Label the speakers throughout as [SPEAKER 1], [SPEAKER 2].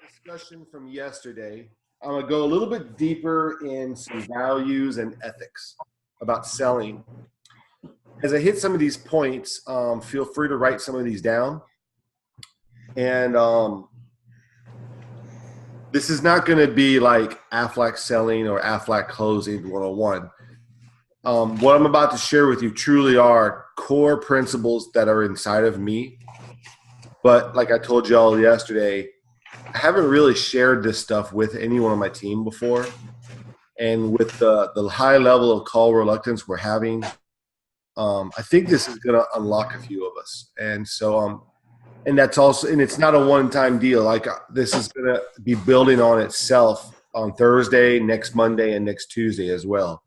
[SPEAKER 1] discussion from yesterday, I'm going to go a little bit deeper in some values and ethics about selling. As I hit some of these points, feel free to write some of these down. And this is not going to be like Aflac selling or Aflac closing 101. What I'm about to share with you truly are core principles that are inside of me. But like I told y'all yesterday, I haven't really shared this stuff with anyone on my team before. And with the high level of call reluctance we're having, I think this is going to unlock a few of us. And so, and that's also, and it's not a one-time deal. Like this is going to be building on itself on Thursday, next Monday, and next Tuesday as well.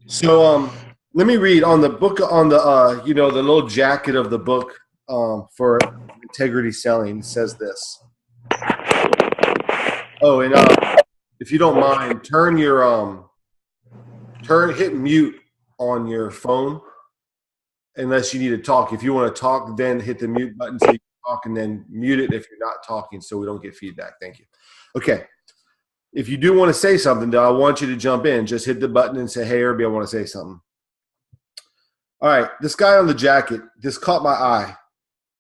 [SPEAKER 1] So, let me read on the book, on the, the little jacket of the book for integrity selling. It says this. Oh, and if you don't mind, turn your hit mute on your phone unless you need to talk. If you want to talk, then hit the mute button so you can talk, and then mute it if you're not talking so we don't get feedback. Thank you. Okay. If you do want to say something, though, I want you to jump in. Just hit the button and say, hey, Irby, I want to say something. All right. This guy on the jacket, this caught my eye.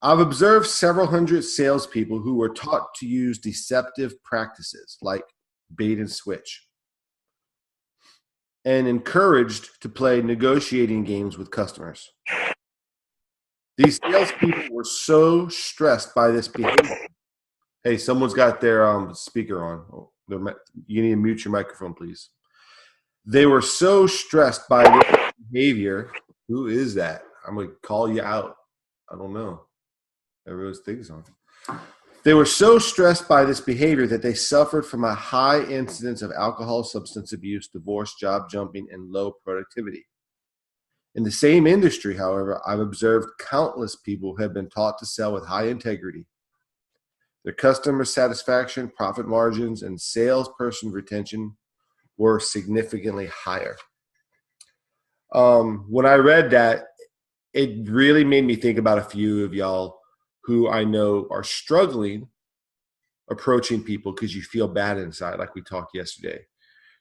[SPEAKER 1] I've observed several hundred salespeople who were taught to use deceptive practices like bait and switch and encouraged to play negotiating games with customers. These salespeople were so stressed by this behavior. Hey, someone's got their speaker on. Oh, you need to mute your microphone, please. They were so stressed by this behavior. Who is that? I'm going to call you out. I don't know. Everyone's things on. They were so stressed by this behavior that they suffered from a high incidence of alcohol, substance abuse, divorce, job jumping, and low productivity. In the same industry, however, I've observed countless people who have been taught to sell with high integrity. Their customer satisfaction, profit margins, and salesperson retention were significantly higher. When I read that, it really made me think about a few of y'all who I know are struggling approaching people because you feel bad inside, like we talked yesterday.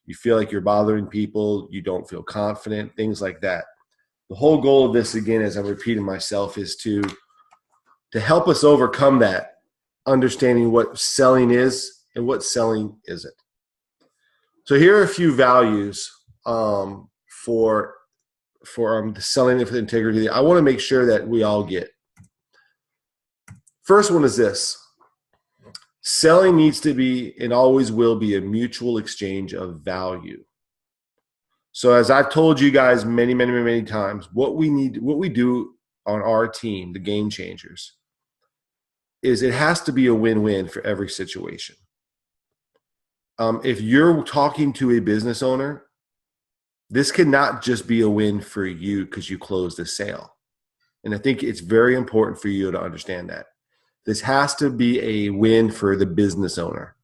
[SPEAKER 1] You feel like you're bothering people. You don't feel confident, things like that. The whole goal of this, again, as I'm repeating myself, is to help us overcome that, understanding what selling is and what selling isn't. So here are a few values for the selling with integrity I want to make sure that we all get. First one is this. Selling needs to be and always will be a mutual exchange of value. So as I've told you guys many, many, many times, what we do on our team, the Game Changers, is it has to be a win-win for every situation. If you're talking to a business owner, this cannot just be a win for you because you closed the sale. And I think it's very important for you to understand that. This has to be a win for the business owner.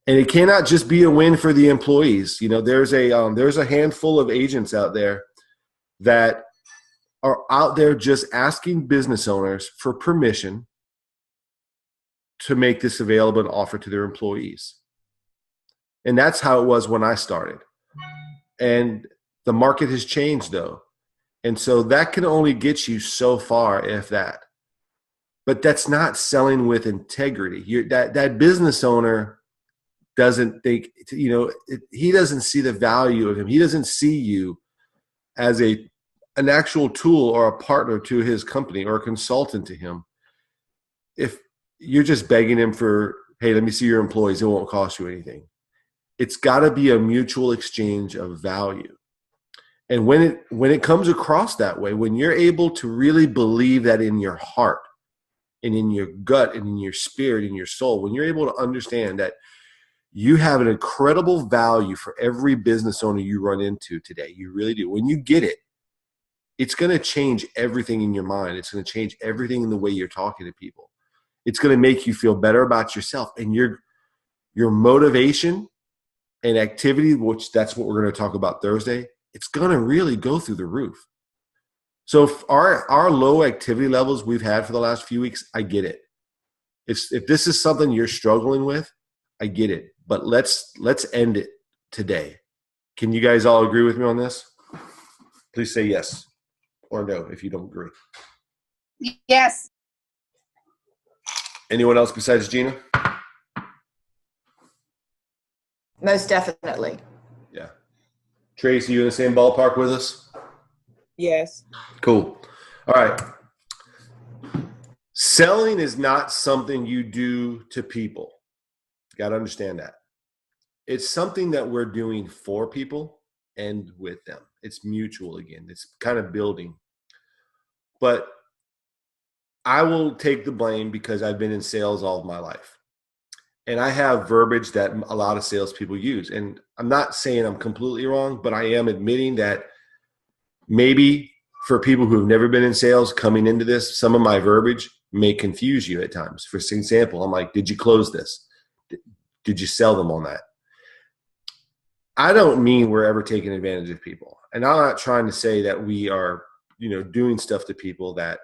[SPEAKER 1] And it cannot just be a win for the employees. You know, there's a handful of agents out there that are out there just asking business owners for permission to make this available and offer to their employees. And that's how it was when I started. And the market has changed, though. And so that can only get you so far, if that. But that's not selling with integrity. That business owner doesn't think, he doesn't see the value of him. He doesn't see you as an actual tool or a partner to his company or a consultant to him. If you're just begging him for, hey, let me see your employees, it won't cost you anything. It's got to be a mutual exchange of value. And when it comes across that way, when you're able to really believe that in your heart and in your gut and in your spirit, in your soul, when you're able to understand that you have an incredible value for every business owner you run into today, you really do. When you get it, it's going to change everything in your mind. It's going to change everything in the way you're talking to people. It's going to make you feel better about yourself, and your motivation and activity, which that's what we're going to talk about Thursday, it's going to really go through the roof. So if our low activity levels we've had for the last few weeks, I get it. If this is something you're struggling with, I get it. But let's end it today. Can you guys all agree with me on this? Please say yes or no if you don't agree.
[SPEAKER 2] Yes.
[SPEAKER 1] Anyone else besides Gina?
[SPEAKER 3] Most definitely.
[SPEAKER 1] Yeah. Tracy, you in the same ballpark with us?
[SPEAKER 2] Yes.
[SPEAKER 1] Cool. All right. Selling is not something you do to people. You got to understand that. It's something that we're doing for people and with them. It's mutual again. It's kind of building. But I will take the blame because I've been in sales all of my life. And I have verbiage that a lot of salespeople use. And I'm not saying I'm completely wrong, but I am admitting that maybe for people who have never been in sales coming into this, some of my verbiage may confuse you at times. For example, I'm like, did you close this? Did you sell them on that? I don't mean we're ever taking advantage of people. And I'm not trying to say that we are, doing stuff to people that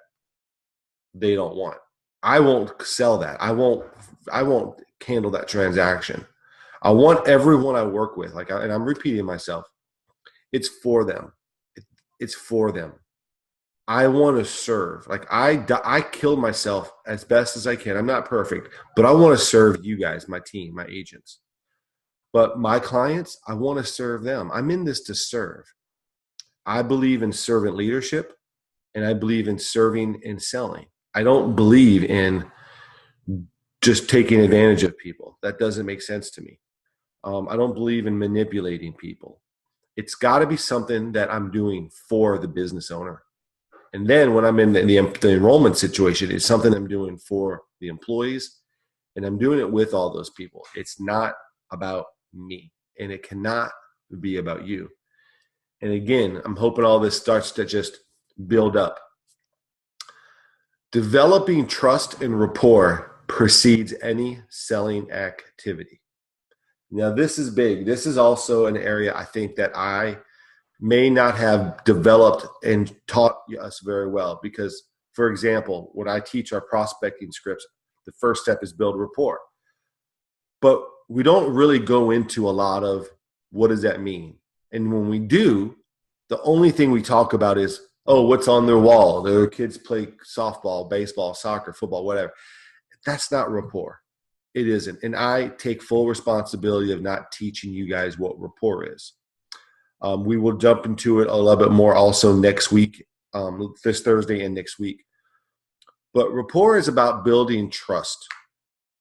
[SPEAKER 1] they don't want. I won't sell that. I won't handle that transaction. I want everyone I work with, and I'm repeating myself, it's for them. It's for them. I want to serve. I kill myself as best as I can. I'm not perfect, but I want to serve you guys, my team, my agents. But my clients, I want to serve them. I'm in this to serve. I believe in servant leadership, and I believe in serving and selling. I don't believe in just taking advantage of people. That doesn't make sense to me. I don't believe in manipulating people. It's got to be something that I'm doing for the business owner. And then when I'm in the enrollment situation, it's something I'm doing for the employees, and I'm doing it with all those people. It's not about me, and it cannot be about you. And again, I'm hoping all this starts to just build up. Developing trust and rapport precedes any selling activity. Now, this is big. This is also an area I think that I may not have developed and taught us very well because, for example, when I teach our prospecting scripts, the first step is build rapport. But we don't really go into a lot of what does that mean. And when we do, the only thing we talk about is, oh, what's on their wall? Their kids play softball, baseball, soccer, football, whatever. That's not rapport. It isn't. And I take full responsibility of not teaching you guys what rapport is. We will jump into it a little bit more also next week, this Thursday and next week. But rapport is about building trust.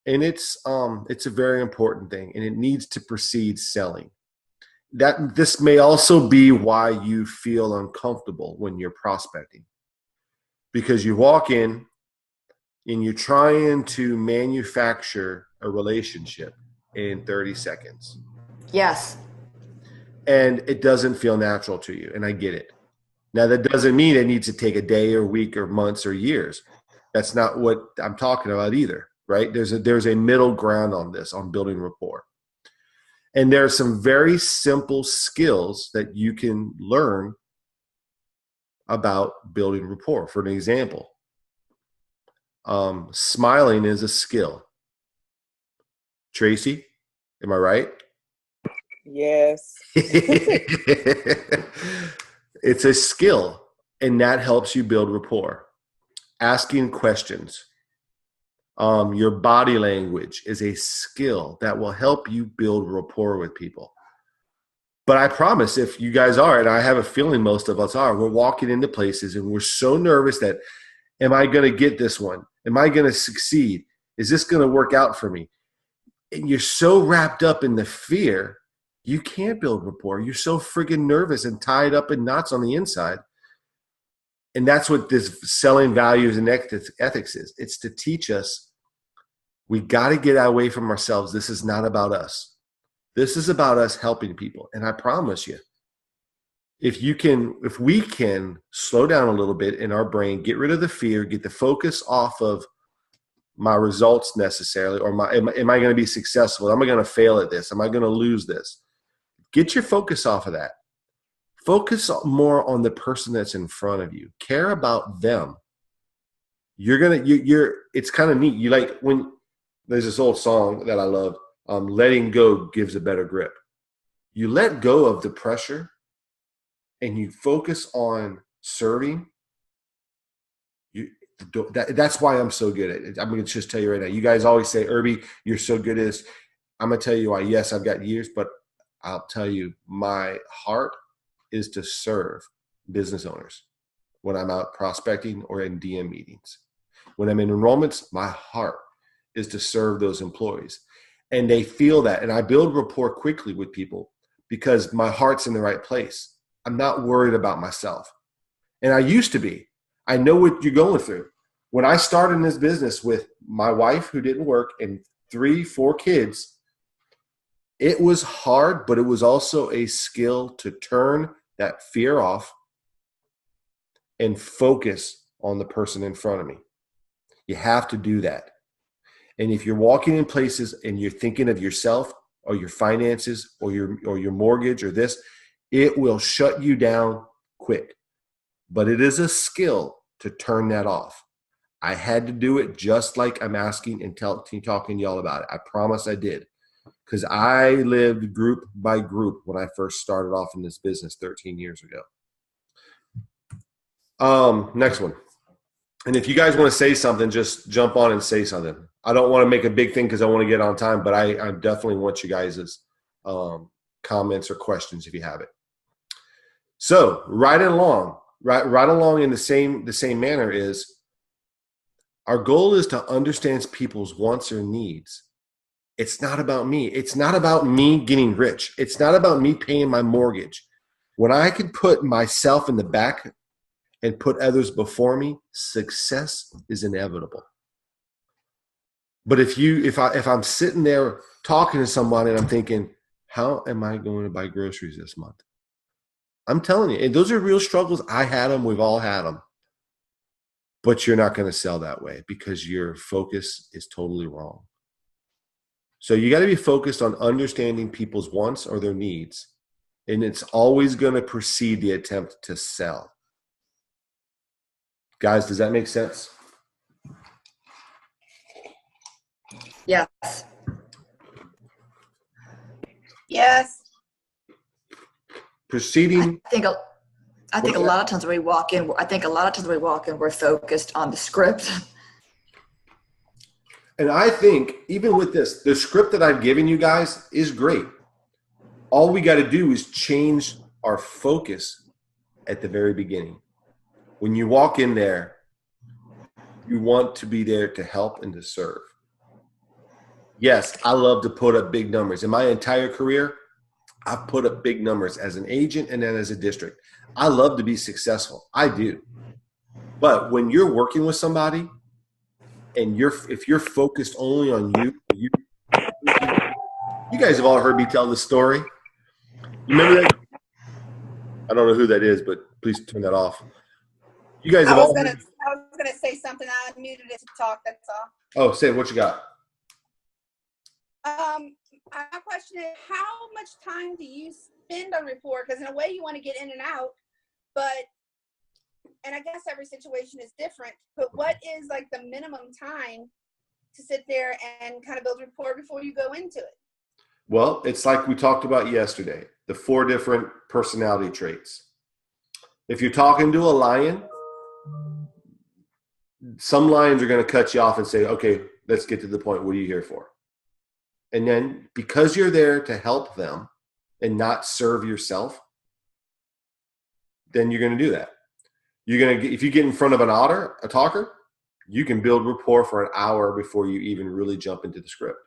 [SPEAKER 1] And it's a very important thing, and it needs to precede selling. This may also be why you feel uncomfortable when you're prospecting, because you walk in and you're trying to manufacture a relationship in 30 seconds.
[SPEAKER 3] Yes.
[SPEAKER 1] And it doesn't feel natural to you, and I get it. Now, that doesn't mean it needs to take a day or week or months or years. That's not what I'm talking about either, right? There's a middle ground on this, on building rapport. And there are some very simple skills that you can learn about building rapport. For an example, smiling is a skill. Tracy, am I right?
[SPEAKER 2] Yes.
[SPEAKER 1] It's a skill, and that helps you build rapport. Asking questions. Your body language is a skill that will help you build rapport with people. But I promise, if you guys are, and I have a feeling most of us are, we're walking into places and we're so nervous that, am I going to get this one? Am I going to succeed? Is this going to work out for me? And you're so wrapped up in the fear, you can't build rapport. You're so friggin' nervous and tied up in knots on the inside. And that's what this selling values and ethics is. It's to teach us we got to get away from ourselves. This is not about us. This is about us helping people. And I promise you, if we can slow down a little bit in our brain, get rid of the fear, get the focus off of my results necessarily, or am I going to be successful? Am I going to fail at this? Am I going to lose this? Get your focus off of that. Focus more on the person that's in front of you. Care about them. It's kind of neat. You like when There's this old song that I love. Letting go gives a better grip. You let go of the pressure and you focus on serving. That's why I'm so good at it. I'm going to just tell you right now. You guys always say, Irby, you're so good at this. I'm going to tell you why. Yes, I've got years, but I'll tell you, my heart is to serve business owners when I'm out prospecting or in DM meetings. When I'm in enrollments, my heart is to serve those employees. And they feel that. And I build rapport quickly with people because my heart's in the right place. I'm not worried about myself. And I used to be. I know what you're going through. When I started in this business with my wife who didn't work and 3-4 kids, it was hard, but it was also a skill to turn that fear off and focus on the person in front of me. You have to do that. And if you're walking in places and you're thinking of yourself or your finances or your mortgage or this, it will shut you down quick. But it is a skill to turn that off. I had to do it just like I'm asking and talking to y'all about it. I promise I did. Because I lived group by group when I first started off in this business 13 years ago. Next one. And if you guys want to say something, just jump on and say something. I don't want to make a big thing because I want to get on time, but I definitely want you guys' comments or questions if you have it. So right along in the same manner is our goal is to understand people's wants or needs. It's not about me. It's not about me getting rich. It's not about me paying my mortgage. When I can put myself in the back and put others before me, success is inevitable. But if I'm sitting there talking to somebody and I'm thinking, how am I going to buy groceries this month? I'm telling you, and those are real struggles. I had them. We've all had them. But you're not going to sell that way because your focus is totally wrong. So you got to be focused on understanding people's wants or their needs. And it's always going to precede the attempt to sell. Guys, does that make sense?
[SPEAKER 3] Yes.
[SPEAKER 2] Yes.
[SPEAKER 1] Proceeding.
[SPEAKER 3] I think a lot of times we walk in, we're focused on the script.
[SPEAKER 1] And I think even with this, the script that I've given you guys is great. All we got to do is change our focus at the very beginning. When you walk in there, you want to be there to help and to serve. Yes, I love to put up big numbers. In my entire career, I've put up big numbers as an agent and then as a district. I love to be successful. I do. But when you're working with somebody and if you're focused only on you guys have all heard me tell this story. You remember that? I don't know who that is, but please turn that off. You guys have
[SPEAKER 2] I was
[SPEAKER 1] all
[SPEAKER 2] gonna say something. I muted it to talk. That's all.
[SPEAKER 1] Oh, say it. What you got?
[SPEAKER 2] My question is, how much time do you spend on report? Because in a way, you want to get in and out, and I guess every situation is different. But what is like the minimum time to sit there and kind of build rapport before you go into it?
[SPEAKER 1] Well, it's like we talked about yesterday, the 4 different personality traits. If you're talking to a lion, some lions are going to cut you off and say, okay, let's get to the point. What are you here for? And then because you're there to help them and not serve yourself, then you're going to do that. If you get in front of a talker, you can build rapport for an hour before you even really jump into the script.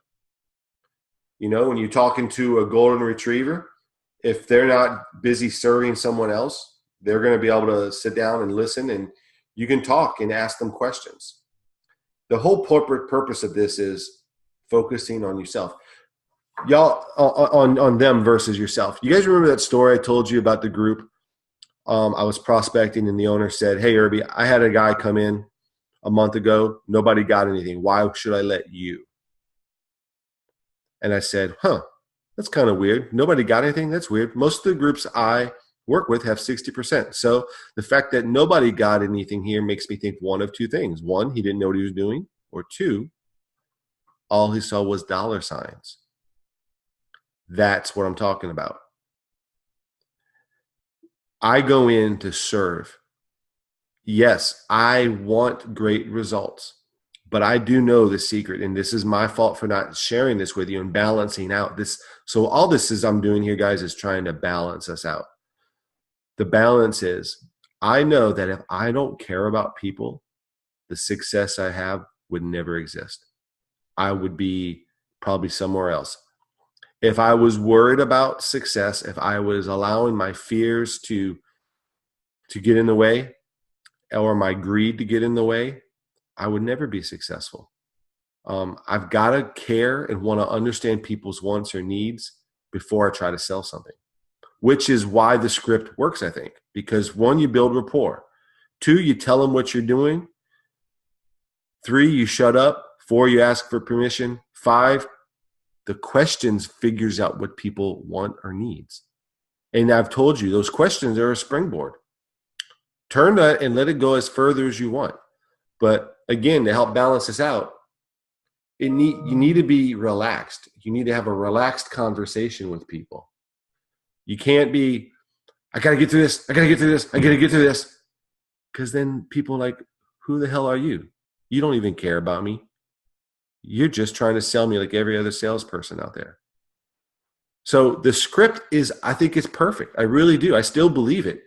[SPEAKER 1] You know, when you're talking to a golden retriever, if they're not busy serving someone else, they're going to be able to sit down and listen, and you can talk and ask them questions. The whole corporate purpose of this is focusing on yourself. Y'all, on them versus yourself. You guys remember that story I told you about the group? I was prospecting and the owner said, hey, Irby, I had a guy come in a month ago. Nobody got anything. Why should I let you? And I said, that's kind of weird. Nobody got anything? That's weird. Most of the groups I work with have 60%. So the fact that nobody got anything here makes me think one of 2 things. 1, he didn't know what he was doing. Or 2, all he saw was dollar signs. That's what I'm talking about. I go in to serve. Yes, I want great results, but I do know the secret, and this is my fault for not sharing this with you and balancing out this. So all this is I'm doing here, guys, is trying to balance us out. The balance is I know that if I don't care about people, the success I have would never exist. I would be probably somewhere else. If I was worried about success, if I was allowing my fears to get in the way, or my greed to get in the way, I would never be successful. I've got to care and want to understand people's wants or needs before I try to sell something, which is why the script works, I think. Because 1, you build rapport. 2, you tell them what you're doing. 3, you shut up. 4, you ask for permission. 5, the questions figures out what people want or needs. And I've told you, those questions are a springboard. Turn that and let it go as further as you want. But again, to help balance this out, you need to be relaxed. You need to have a relaxed conversation with people. You can't be, I got to get through this. I got to get through this. I got to get through this. Because then people are like, who the hell are you? You don't even care about me. You're just trying to sell me like every other salesperson out there. So the script is, I think it's perfect. I really do. I still believe it.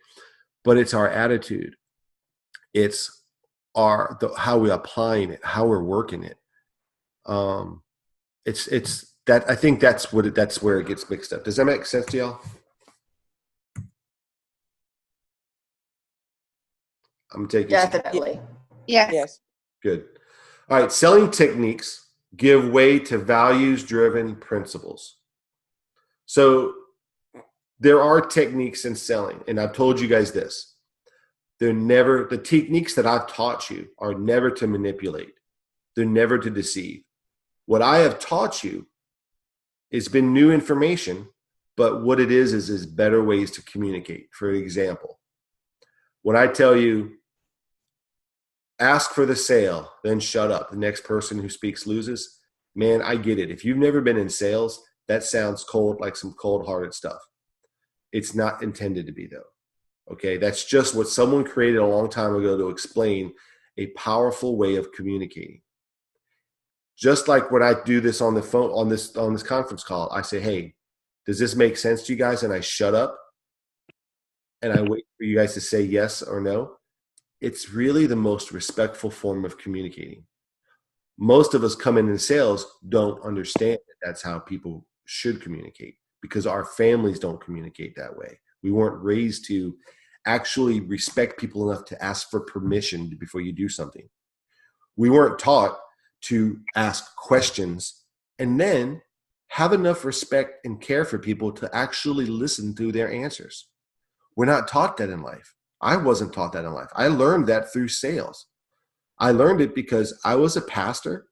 [SPEAKER 1] But it's our attitude. It's how we're applying it, how we're working it. It's that, I think that's where it gets mixed up. Does that make sense to y'all? I'm taking
[SPEAKER 3] Definitely.
[SPEAKER 2] Yes.
[SPEAKER 1] Good. All right. Selling techniques give way to values-driven principles. So there are techniques in selling, and I've told you guys this. The techniques that I've taught you are never to manipulate. They're never to deceive. What I have taught you has been new information, but what it is better ways to communicate. For example, when I tell you, ask for the sale, then shut up. The next person who speaks loses. Man, I get it. If you've never been in sales, that sounds cold, like some cold-hearted stuff. It's not intended to be, though. Okay, that's just what someone created a long time ago to explain a powerful way of communicating. Just like when I do this on the phone, on this conference call, I say, hey, does this make sense to you guys? And I shut up and I wait for you guys to say yes or no. It's really the most respectful form of communicating. Most of us coming in sales don't understand that that's how people should communicate, because our families don't communicate that way. We weren't raised to actually respect people enough to ask for permission before you do something. We weren't taught to ask questions and then have enough respect and care for people to actually listen to their answers. We're not taught that in life. I wasn't taught that in life. I learned that through sales. I learned it because I was a pastor.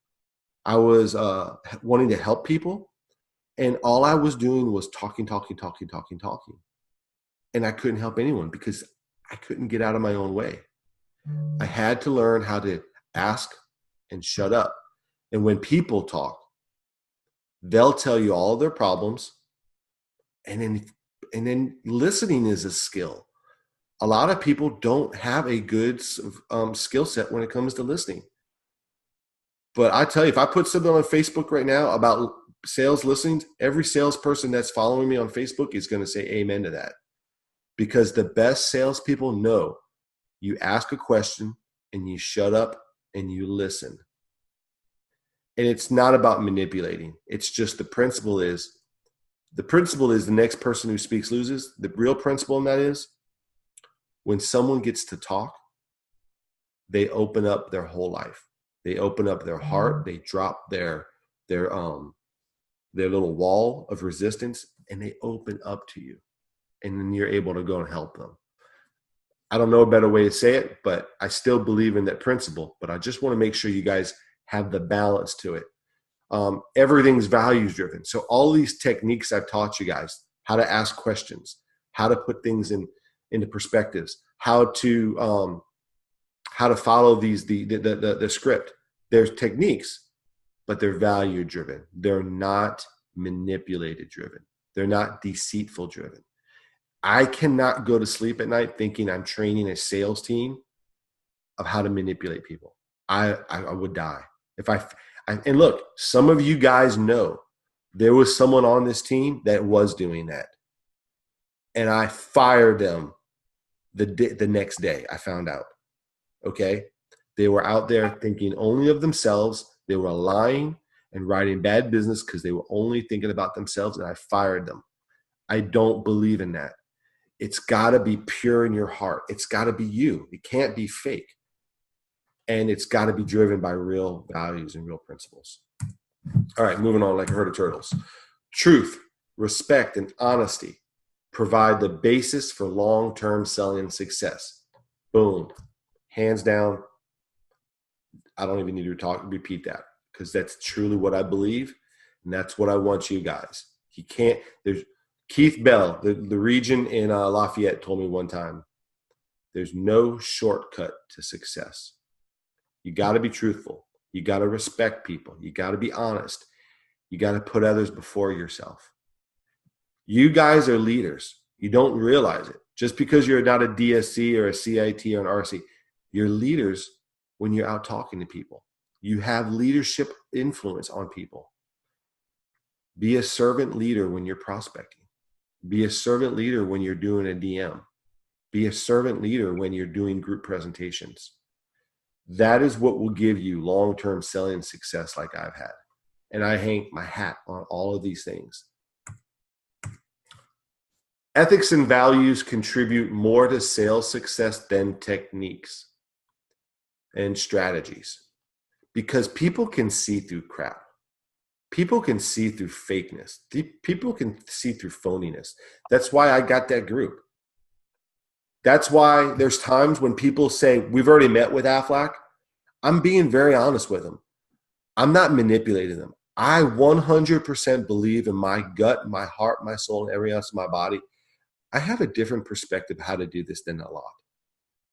[SPEAKER 1] I was wanting to help people. And all I was doing was talking. And I couldn't help anyone because I couldn't get out of my own way. I had to learn how to ask and shut up. And when people talk, they'll tell you all their problems. And then listening is a skill. A lot of people don't have a good skill set when it comes to listening. But I tell you, if I put something on Facebook right now about sales listings, every salesperson that's following me on Facebook is going to say amen to that. Because the best salespeople know you ask a question and you shut up and you listen. And it's not about manipulating. It's just the principle is the next person who speaks loses. The real principle in that is when someone gets to talk, they open up their whole life. They open up their heart. They drop their little wall of resistance and they open up to you. And then you're able to go and help them. I don't know a better way to say it, but I still believe in that principle. But I just want to make sure you guys have the balance to it. Everything's values driven. So all these techniques I've taught you guys, how to ask questions, how to put things into perspectives, how to follow the script. There's techniques, but they're value driven. They're not manipulated driven. They're not deceitful driven. I cannot go to sleep at night thinking I'm training a sales team of how to manipulate people. I would die. And look, some of you guys know there was someone on this team that was doing that. And I fired them the next day. I found out. Okay? They were out there thinking only of themselves. They were lying and writing bad business because they were only thinking about themselves, and I fired them. I don't believe in that. It's got to be pure in your heart. It's got to be you. It can't be fake. And it's got to be driven by real values and real principles. All right, moving on like a herd of turtles. Truth, respect, and honesty provide the basis for long-term selling success. Boom. Hands down. I don't even need to repeat that because that's truly what I believe. And that's what I want you guys. There's Keith Bell, the region in Lafayette told me one time, there's no shortcut to success. You got to be truthful. You got to respect people. You got to be honest. You got to put others before yourself. You guys are leaders. You don't realize it. Just because you're not a DSC or a CIT or an RC, you're leaders when you're out talking to people. You have leadership influence on people. Be a servant leader when you're prospecting. Be a servant leader when you're doing a DM. Be a servant leader when you're doing group presentations. That is what will give you long-term selling success like I've had. And I hang my hat on all of these things. Ethics and values contribute more to sales success than techniques and strategies because people can see through crap. People can see through fakeness. People can see through phoniness. That's why I got that group. That's why there's times when people say, we've already met with Aflac. I'm being very honest with them. I'm not manipulating them. I 100% believe in my gut, my heart, my soul, and every ounce of my body. I have a different perspective how to do this than a lot.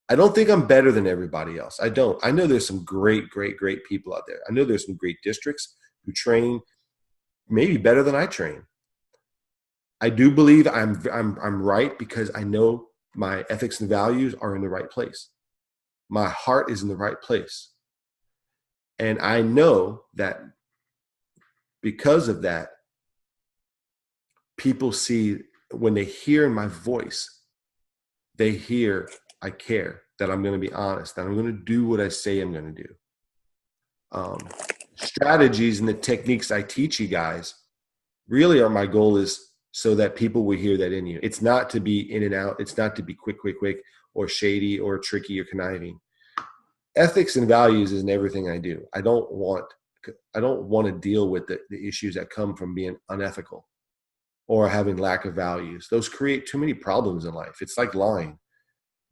[SPEAKER 1] I don't think I'm better than everybody else. I don't. I know there's some great, great, great people out there. I know there's some great districts who train maybe better than I train. I do believe I'm right because I know my ethics and values are in the right place. My heart is in the right place. And I know that because of that, people see when they hear my voice, they hear I care, that I'm going to be honest, that I'm going to do what I say I'm going to do. Strategies and the techniques I teach you guys really are my goal is so that people will hear that in you. It's not to be in and out. It's not to be quick, or shady or tricky or conniving. Ethics and values is in everything I do. I don't want to deal with the issues that come from being unethical or having lack of values. Those create too many problems in life. It's like lying.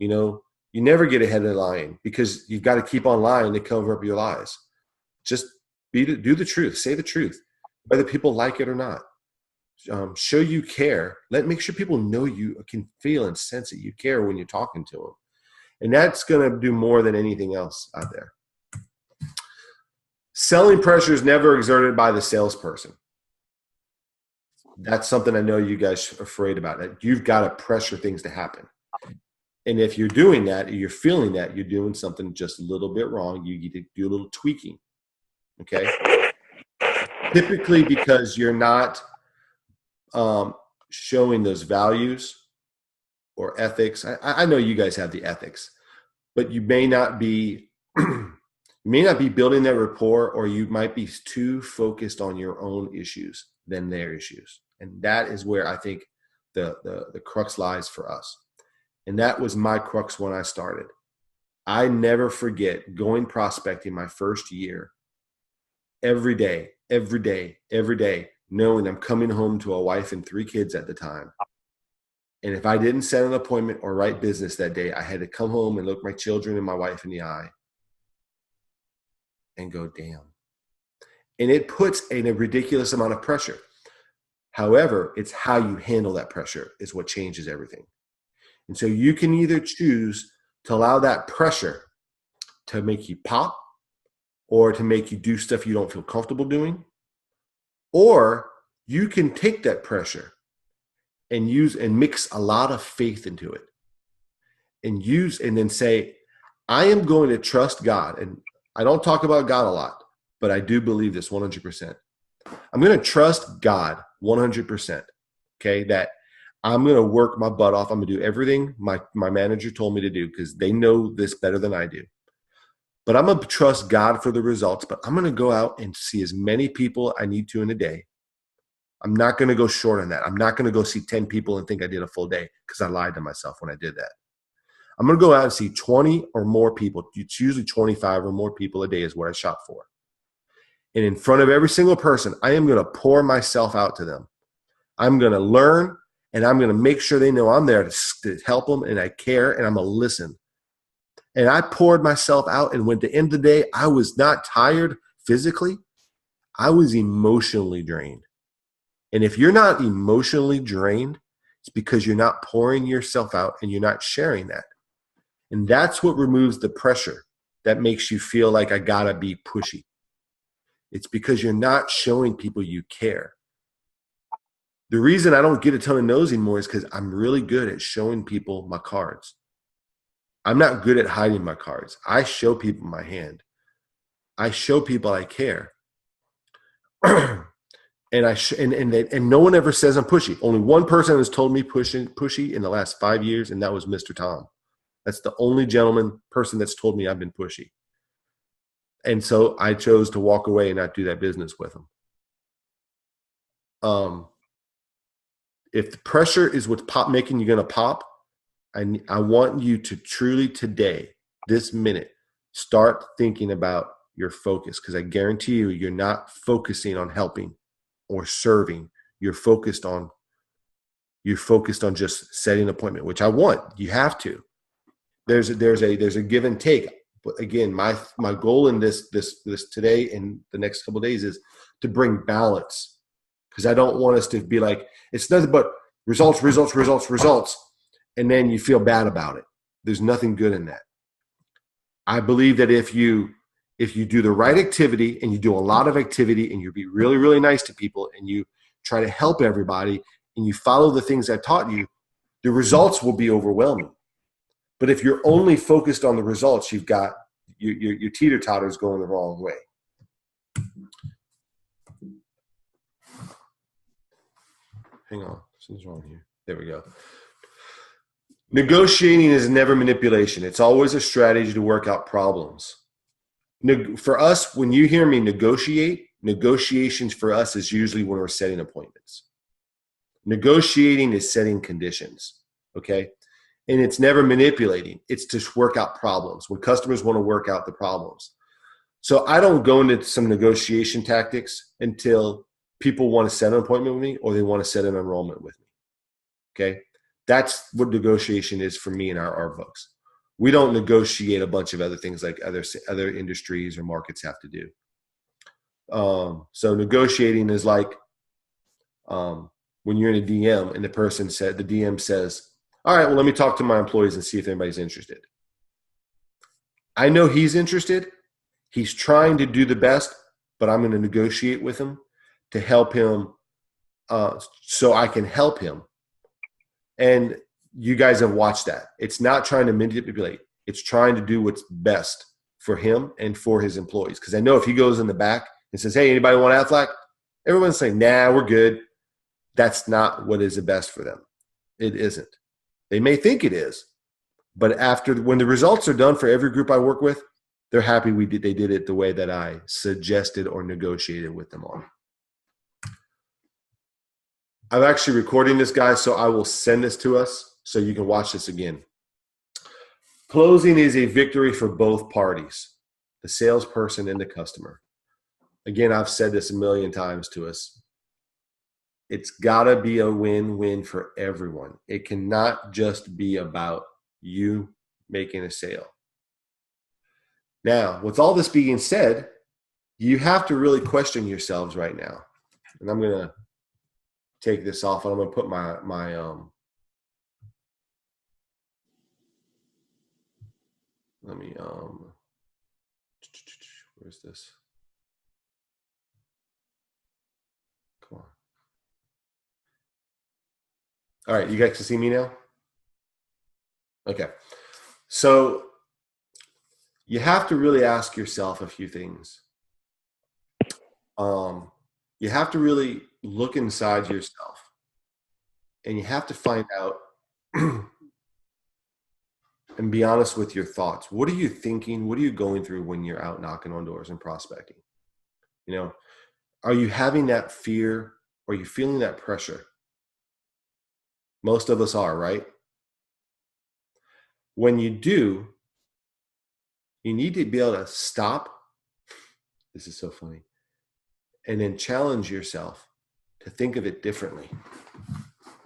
[SPEAKER 1] You know, you never get ahead of lying because you've got to keep on lying to cover up your lies. Just do the truth. Say the truth, whether people like it or not. Show you care. Make sure people know you can feel and sense that you care when you're talking to them. And that's going to do more than anything else out there. Selling pressure is never exerted by the salesperson. That's something I know you guys are afraid about. That you've got to pressure things to happen. And if you're doing that, or you're feeling that, you're doing something just a little bit wrong. You need to do a little tweaking. Okay? Typically because you're not showing those values or ethics. I know you guys have the ethics, but you may not be building that rapport, or you might be too focused on your own issues than their issues. And that is where I think the crux lies for us. And that was my crux when I started. I never forget going prospecting my first year, every day, knowing I'm coming home to a wife and 3 kids at the time. And if I didn't set an appointment or write business that day, I had to come home and look my children and my wife in the eye and go, damn. And it puts a ridiculous amount of pressure. However, it's how you handle that pressure is what changes everything. And so you can either choose to allow that pressure to make you pop, or to make you do stuff you don't feel comfortable doing. Or you can take that pressure and use and mix a lot of faith into it and then say, I am going to trust God. And I don't talk about God a lot, but I do believe this 100%. I'm going to trust God 100%. Okay. That I'm going to work my butt off. I'm going to do everything my manager told me to do because they know this better than I do. But I'm going to trust God for the results, but I'm going to go out and see as many people I need to in a day. I'm not going to go short on that. I'm not going to go see 10 people and think I did a full day because I lied to myself when I did that. I'm going to go out and see 20 or more people. It's usually 25 or more people a day is what I shop for. And in front of every single person, I am going to pour myself out to them. I'm going to learn, and I'm going to make sure they know I'm there to help them, and I care, and I'm going to listen. And I poured myself out, and when at the end of the day, I was not tired physically. I was emotionally drained. And if you're not emotionally drained, it's because you're not pouring yourself out and you're not sharing that. And that's what removes the pressure that makes you feel like I gotta be pushy. It's because you're not showing people you care. The reason I don't get a ton of no's anymore is because I'm really good at showing people my cards. I'm not good at hiding my cards. I show people my hand. I show people I care. And no one ever says I'm pushy. Only one person has told me pushy in the last 5 years, and that was Mr. Tom. That's the only person that's told me I've been pushy. And so I chose to walk away and not do that business with him. If the pressure is what's making you going to pop, I want you to truly today, this minute, start thinking about your focus, because I guarantee you're not focusing on helping or serving. You're focused on just setting an appointment, which I want. You have to. There's a give and take. But again, my goal in this today and the next couple of days is to bring balance, because I don't want us to be like, it's nothing but results, and then you feel bad about it. There's nothing good in that. I believe that if you do the right activity and you do a lot of activity and you be really, really nice to people and you try to help everybody and you follow the things I taught you, the results will be overwhelming. But if you're only focused on the results, you've got your teeter-totter's going the wrong way. Hang on, something's wrong here. There we go. Negotiating is never manipulation. It's always a strategy to work out problems. For us, when you hear me negotiate, negotiations for us is usually when we're setting appointments. Negotiating is setting conditions, okay? And it's never manipulating. It's to work out problems when customers want to work out the problems. So I don't go into some negotiation tactics until people want to set an appointment with me or they want to set an enrollment with me, okay? That's what negotiation is for me in our books. We don't negotiate a bunch of other things like other industries or markets have to do. So negotiating is like when you're in a DM and the DM says, all right, well, let me talk to my employees and see if anybody's interested. I know he's interested. He's trying to do the best, but I'm going to negotiate with him to help him so I can help him. And you guys have watched that. It's not trying to manipulate. It's trying to do what's best for him and for his employees. Because I know if he goes in the back and says, hey, anybody want Aflac? Everyone's saying, nah, we're good. That's not what is the best for them. It isn't. They may think it is, but when the results are done for every group I work with, they're happy they did it the way that I suggested or negotiated with them on. I'm actually recording this, guys, so I will send this to us so you can watch this again. Closing is a victory for both parties, the salesperson and the customer. Again, I've said this a million times to us. It's got to be a win-win for everyone. It cannot just be about you making a sale. Now, with all this being said, you have to really question yourselves right now. And I'm going to take this off and I'm going to put Where's this? Come on. All right, you guys can see me now? Okay. So you have to really ask yourself a few things. You have to really look inside yourself, and you have to find out and be honest with your thoughts. What are you thinking? What are you going through when you're out knocking on doors and prospecting? You know, are you having that fear? Or are you feeling that pressure? Most of us are, right? When you do, you need to be able to stop. This is so funny. And then challenge yourself to think of it differently.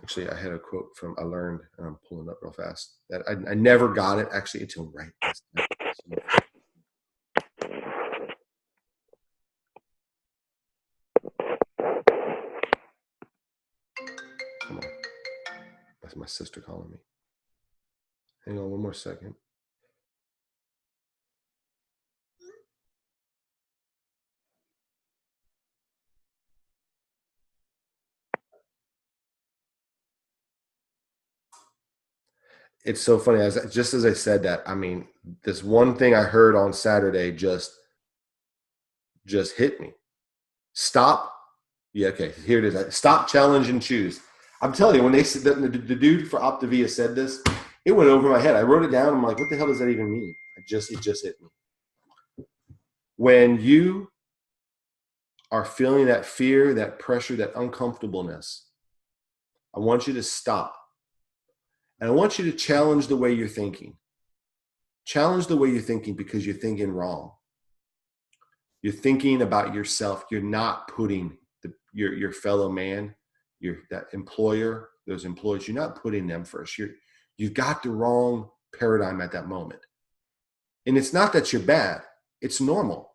[SPEAKER 1] Actually, I had a quote from I learned, and I'm pulling up real fast, that I never got it actually until right this time. Come on. That's my sister calling me. Hang on one more second. It's so funny. Just as I said that, I mean, this one thing I heard on Saturday just hit me. Stop. Yeah, okay. Here it is. Stop, challenge, and choose. I'm telling you, when they said that, the dude for Optavia said this, it went over my head. I wrote it down. I'm like, what the hell does that even mean? It just hit me. When you are feeling that fear, that pressure, that uncomfortableness, I want you to stop. And I want you to challenge the way you're thinking. Challenge the way you're thinking because you're thinking wrong. You're thinking about yourself. You're not putting your fellow man, that employer, those employees, you're not putting them first. You've got the wrong paradigm at that moment. And it's not that you're bad. It's normal.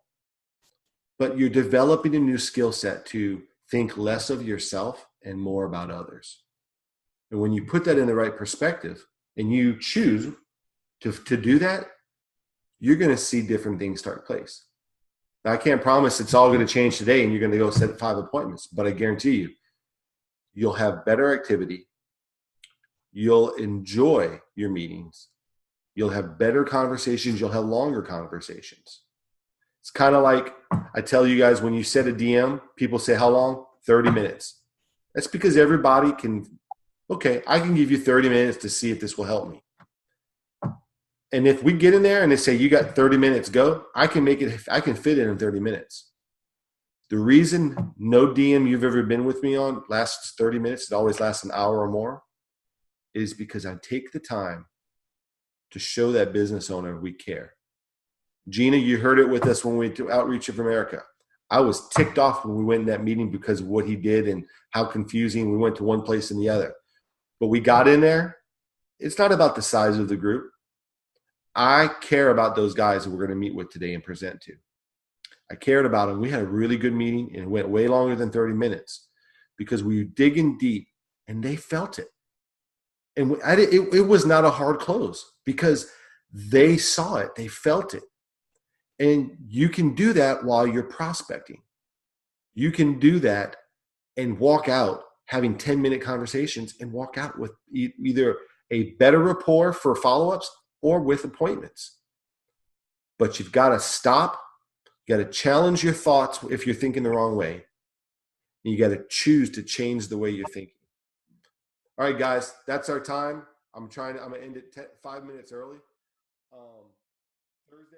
[SPEAKER 1] But you're developing a new skill set to think less of yourself and more about others. And when you put that in the right perspective and you choose to do that, you're going to see different things start place. Now, I can't promise it's all going to change today and you're going to go set 5 appointments, but I guarantee you, you'll have better activity. You'll enjoy your meetings. You'll have better conversations. You'll have longer conversations. It's kind of like I tell you guys, when you set a DM, people say, how long? 30 minutes. That's because everybody can, okay, I can give you 30 minutes to see if this will help me. And if we get in there and they say, you got 30 minutes, go, I can fit it in 30 minutes. The reason no DM you've ever been with me on lasts 30 minutes, it always lasts an hour or more, is because I take the time to show that business owner we care. Gina, you heard it with us when we went to Outreach of America. I was ticked off when we went in that meeting because of what he did and how confusing we went to one place and the other. But we got in there. It's not about the size of the group. I care about those guys that we're going to meet with today and present to. I cared about them. We had a really good meeting and it went way longer than 30 minutes because we were digging deep and they felt it. And it was not a hard close because they saw it. They felt it. And you can do that while you're prospecting. You can do that and walk out having 10-minute conversations and walk out with either a better rapport for follow-ups or with appointments. But you've got to stop. You got to challenge your thoughts if you're thinking the wrong way. And you got to choose to change the way you're thinking. All right, guys, that's our time. I'm going to end it 5 minutes early. Thursday.